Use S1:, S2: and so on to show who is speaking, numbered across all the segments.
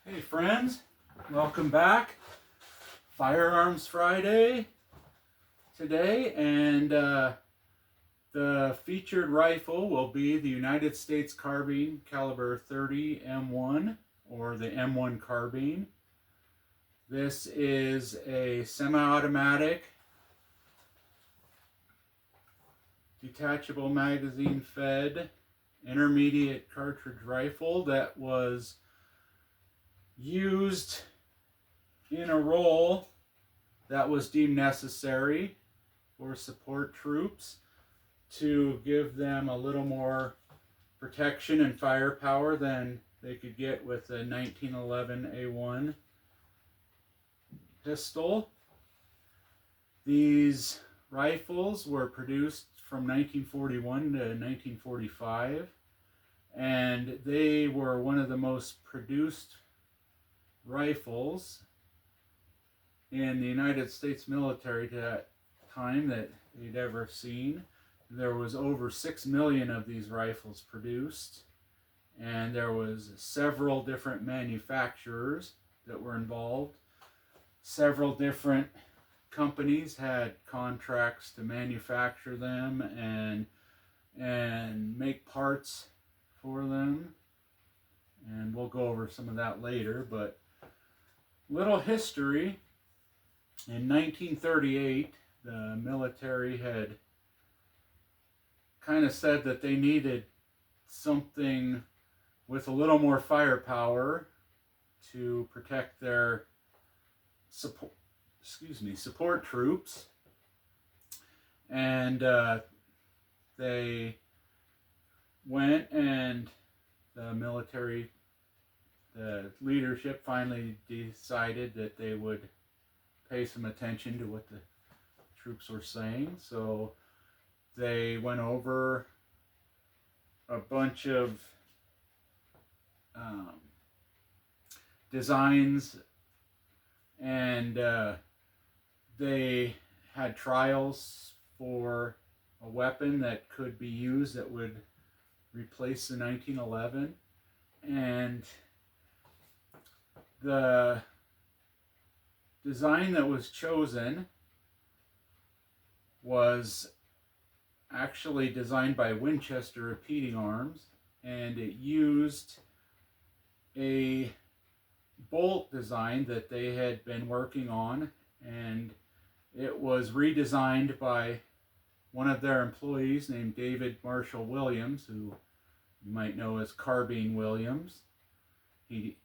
S1: Hey friends, welcome back. Firearms Friday today, and the featured rifle will be the United States Carbine caliber 30 M1 or the M1 Carbine. This is a semi-automatic detachable magazine fed intermediate cartridge rifle that was used in a role that was deemed necessary for support troops to give them a little more protection and firepower than they could get with a 1911 A1 pistol. These rifles were produced from 1941 to 1945, and they were one of the most produced rifles in the United States military to that time that they'd ever seen. There was over 6 million of these rifles produced, and there was several different manufacturers that were involved. Several different companies had contracts to manufacture them and make parts for them, and we'll go over some of that later. But little history. In 1938, the military had kind of said that they needed something with a little more firepower to protect their support troops, and they went, and the leadership finally decided that they would pay some attention to what the troops were saying. So they went over a bunch of designs, and they had trials for a weapon that could be used that would replace the 1911, and the design that was chosen was actually designed by Winchester Repeating Arms, and it used a bolt design that they had been working on, and it was redesigned by one of their employees named David Marshall Williams, who you might know as Carbine Williams. He,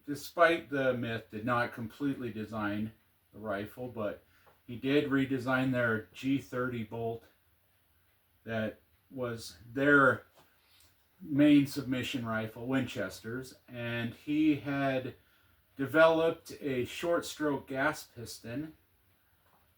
S1: despite the myth, did not completely design the rifle, but he did redesign their G30 bolt that was their main submission rifle, Winchester's, and he had developed a short stroke gas piston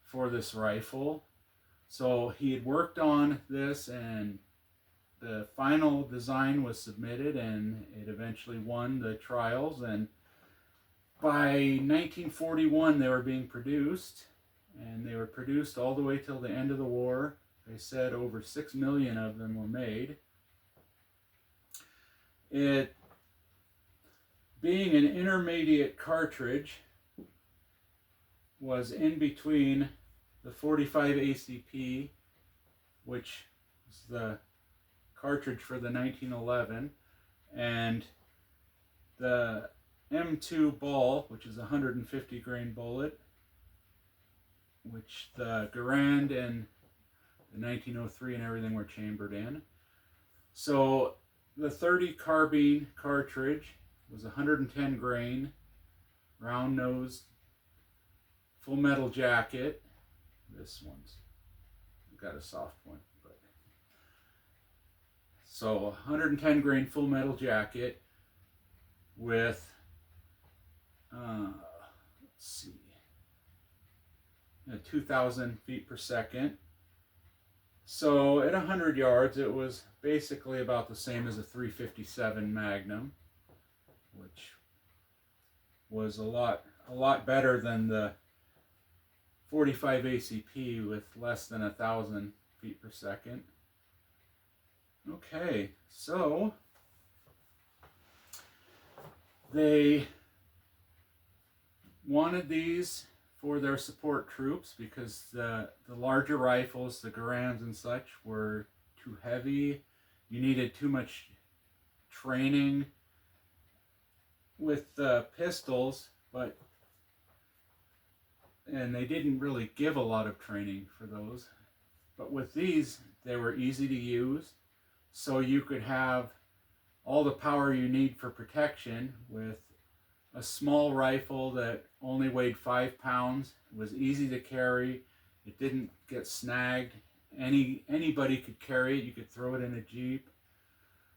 S1: for this rifle. So he had worked on this, and the final design was submitted, and it eventually won the trials. And by 1941 they were being produced, and they were produced all the way till the end of the war. They said over 6 million of them were made. It being an intermediate cartridge was in between the 45 ACP, which is the cartridge for the 1911, and the M2 ball, which is a 150 grain bullet, which the Garand and the 1903 and everything were chambered in. So the 30 carbine cartridge was 110 grain, round nosed, full metal jacket. This one's got a soft one, but so 110 grain full metal jacket with let's see, 2,000 feet per second. So at 100 yards, it was basically about the same as a 357 Magnum, which was a lot better than the 45 ACP with less than 1,000 feet per second. Okay, so They wanted these for their support troops because the larger rifles, the Garands and such, were too heavy. You needed too much training with pistols, and they didn't really give a lot of training for those. But with these, they were easy to use, so you could have all the power you need for protection with a small rifle that only weighed 5 pounds. It was easy to carry. It didn't get snagged. Anybody could carry it. You could throw it in a Jeep.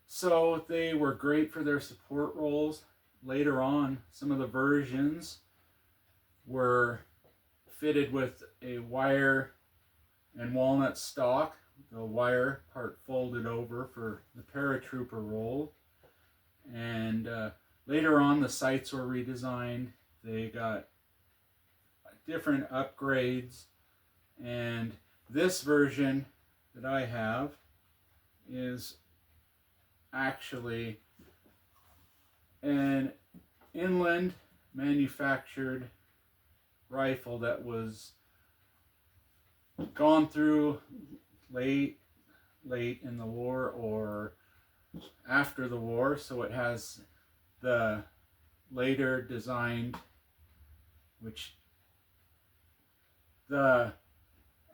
S1: So they were great for their support roles. Later on, some of the versions were fitted with a wire and walnut stock, the wire part folded over for the paratrooper role. And later on, the sights were redesigned. They got different upgrades. And this version that I have is actually an inland manufactured rifle that was gone through late in the war or after the war, so it has the later designed, which the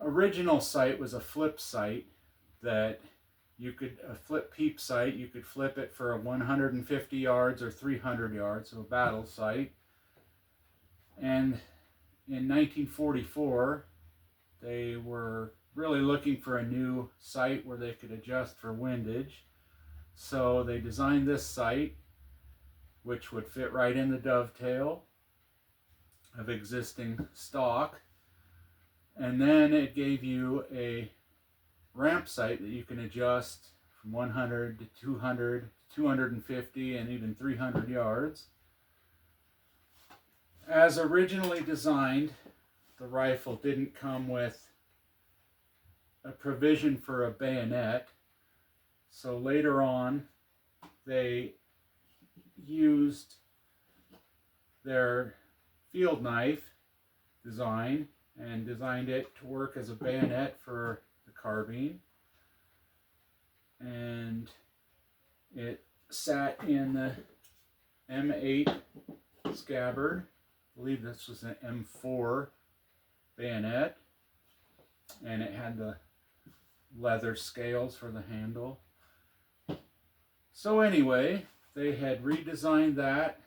S1: original sight was a flip sight that you could, a flip peep sight, you could flip it for 150 yards or 300 yards, so a battle sight. And in 1944, they were really looking for a new sight where they could adjust for windage. So they designed this sight, which would fit right in the dovetail of existing stock. And then it gave you a ramp sight that you can adjust from 100 to 200, 250, and even 300 yards. As originally designed, the rifle didn't come with a provision for a bayonet. So later on, they used their field knife design and designed it to work as a bayonet for the carbine. And it sat in the M8 scabbard. I believe this was an M4 bayonet. And it had the leather scales for the handle. So anyway, they had redesigned that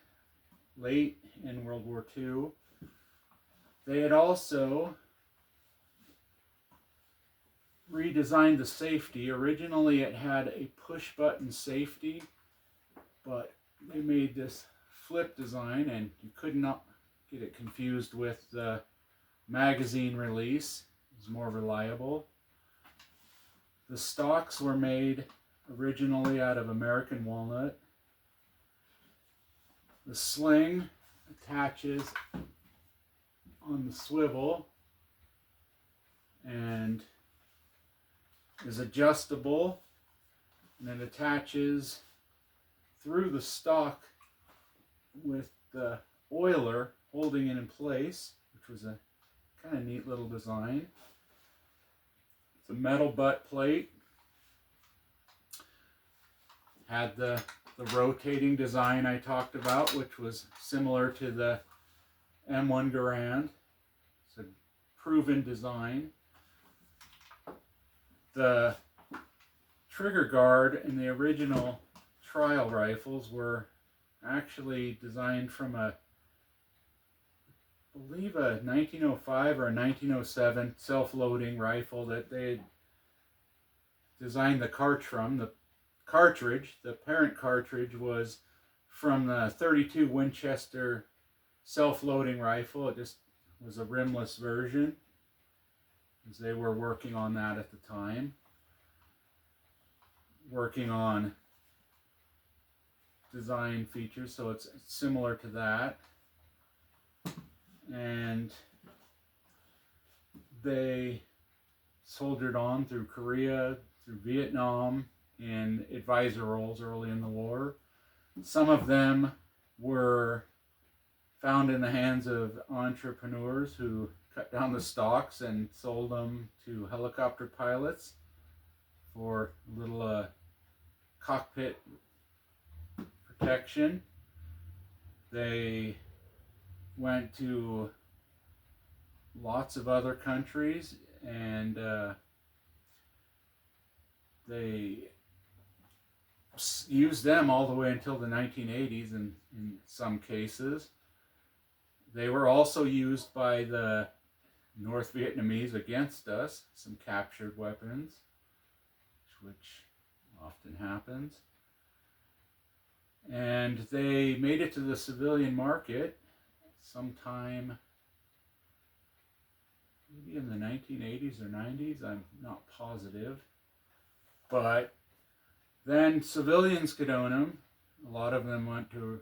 S1: late in World War II. They had also redesigned the safety. Originally it had a push button safety, but they made this flip design and you could not get it confused with the magazine release. It was more reliable. The stocks were made originally out of American walnut. The sling attaches on the swivel and is adjustable, and it attaches through the stock with the oiler holding it in place, which was a kind of neat little design. It's a metal butt plate. Had the rotating design I talked about, which was similar to the M1 Garand. It's a proven design. The trigger guard in the original trial rifles were actually designed from I believe a 1905 or a 1907 self-loading rifle that they had designed the cartridge from. The cartridge, the parent cartridge, was from the 32 Winchester self-loading rifle. It just was a rimless version, as they were working on that at the time. Working on design features, so it's similar to that. And they soldiered on through Korea, through Vietnam, in advisor roles early in the war. Some of them were found in the hands of entrepreneurs who cut down the stocks and sold them to helicopter pilots for a little cockpit protection. They went to lots of other countries, and they used them all the way until the 1980s in some cases. They were also used by the North Vietnamese against us, some captured weapons, which often happens. And they made it to the civilian market sometime maybe in the 1980s or 90s, I'm not positive. But then civilians could own them. A lot of them went to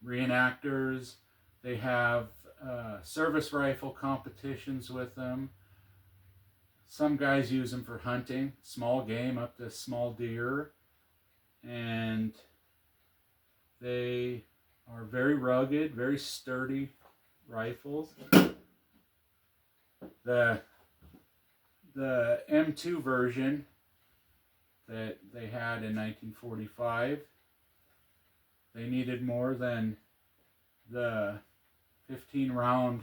S1: reenactors. They have service rifle competitions with them. Some guys use them for hunting, small game up to small deer. And they are very rugged, very sturdy rifles. The M2 version that they had in 1945, they needed more than the 15 round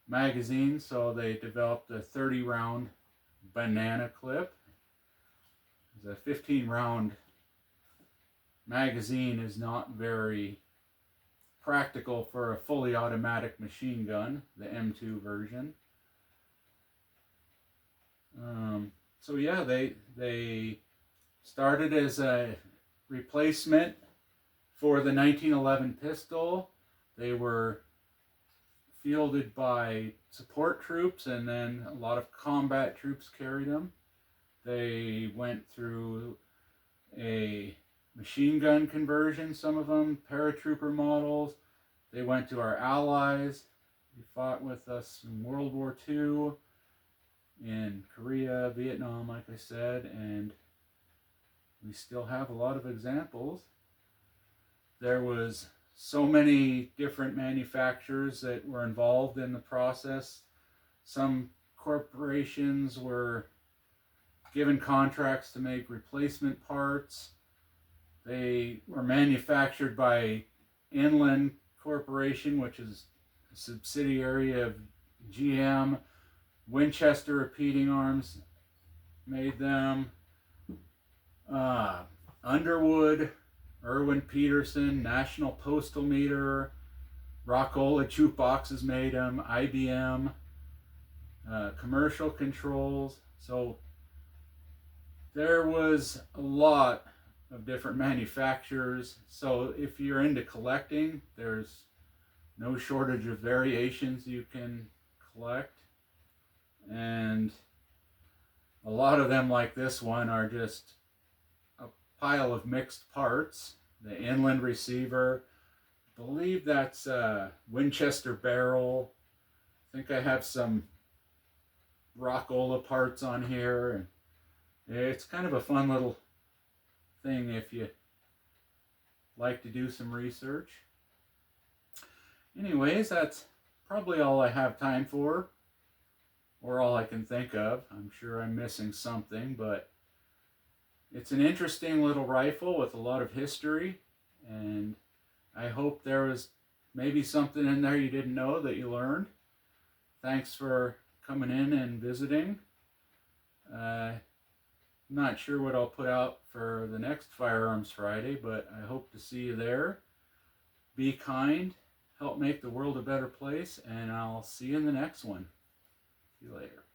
S1: magazine, so they developed a 30 round banana clip. The 15 round magazine is not very practical for a fully automatic machine gun, the M2 version. So yeah, they started as a replacement for the 1911 pistol. They were fielded by support troops, and then a lot of combat troops carried them. They went through a machine gun conversion, some of them, paratrooper models. They went to our allies. They fought with us in World War II, in Korea, Vietnam, like I said, and we still have a lot of examples. There was so many different manufacturers that were involved in the process. Some corporations were given contracts to make replacement parts. They were manufactured by Inland Corporation, which is a subsidiary of GM. Winchester Repeating Arms made them. Underwood, Irwin Peterson, National Postal Meter, Rockola Jukeboxes made them. IBM, Commercial Controls. So there was a lot of different manufacturers. So if you're into collecting, there's no shortage of variations you can collect. And a lot of them, like this one, are just a pile of mixed parts. The inland receiver, I believe that's a Winchester barrel. I think I have some Rockola parts on here. And it's kind of a fun little thing if you like to do some research. Anyways, that's probably all I have time for, or all I can think of. I'm sure I'm missing something, but it's an interesting little rifle with a lot of history, and I hope there was maybe something in there you didn't know that you learned. Thanks for coming in and visiting. I'm not sure what I'll put out for the next Firearms Friday, but I hope to see you there. Be kind, help make the world a better place, and I'll see you in the next one. See you later.